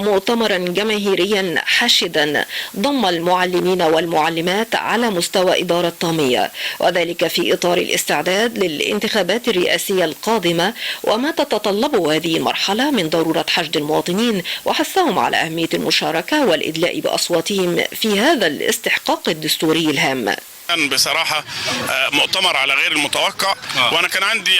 مؤتمرا جماهيريا حاشدا ضم المعلمين والمعلمات على مستوى إدارة طامية، وذلك في إطار الاستعداد للانتخابات الرئاسية القادمة وما تتطلبه هذه المرحلة من ضرورة حشد المواطنين وحثهم على أهمية المشاركة والإدلاء بأصواتهم في هذا الاستحقاق الدستوري الهام. بصراحة مؤتمر على غير المتوقع، وانا كان عندي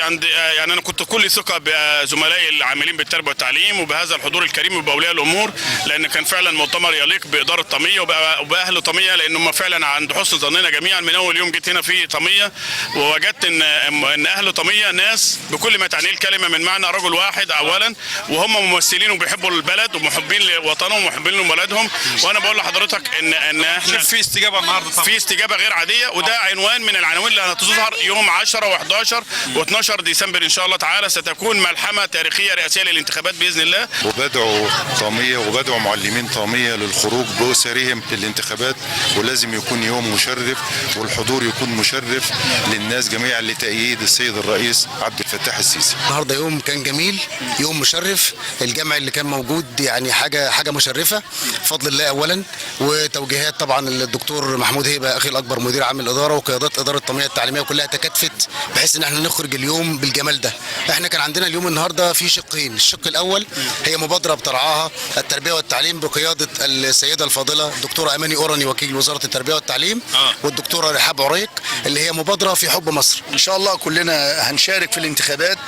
يعني انا كنت كل ثقة بزملائي العاملين بالتربية والتعليم وبهذا الحضور الكريم وبأولياء الامور، لان كان فعلا مؤتمر يليق بإدارة طامية وبأهل طامية، لانهم فعلا عند حسن ظننا جميعا. من اول يوم جيت هنا في طامية ووجدت ان اهل طامية ناس بكل ما تعنيه الكلمة من معنى رجل واحد اولا، وهم ممثلين وبيحبوا البلد ومحبين لوطنهم ومحبين لبلدهم. وانا بقول لحضرتك ان احنا في استجابة النهارده، في استجابة غير عادية، وده عنوان من العناوين اللي هتظهر يوم 10 و11 و12 ديسمبر ان شاء الله تعالى. ستكون ملحمه تاريخيه رئاسيه للانتخابات باذن الله. وبدعو طاميه وبدعو معلمين طاميه للخروج باسرهم للانتخابات، ولازم يكون يوم مشرف والحضور يكون مشرف للناس جميعا لتأييد السيد الرئيس عبد الفتاح السيسي. النهارده يوم كان جميل، يوم مشرف. الجمع اللي كان موجود يعني حاجه مشرفه بفضل الله اولا، وتوجيهات طبعا الدكتور محمود هيبه اخي الاكبر مدير عام الاداره وقيادات اداره طاميه التعليميه كلها تكاتفت بحيث ان احنا نخرج اليوم بالجمال ده. احنا كان عندنا اليوم النهارده في شقين، الشق الاول هي مبادره بترعاها التربيه والتعليم بقياده السيده الفاضله الدكتوره اماني اوراني وكيل وزاره التربيه والتعليم والدكتوره رحاب عريق، اللي هي مبادره في حب مصر. ان شاء الله كلنا هنشارك في الانتخابات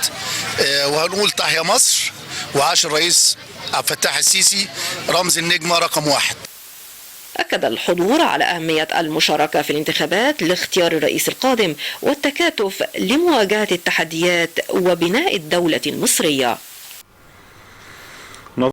وهنقول تحيا مصر وعاش الرئيس عبد الفتاح السيسي رمز النجمه رقم 1. أكد الحضور على أهمية المشاركة في الانتخابات لاختيار الرئيس القادم والتكاتف لمواجهة التحديات وبناء الدولة المصرية.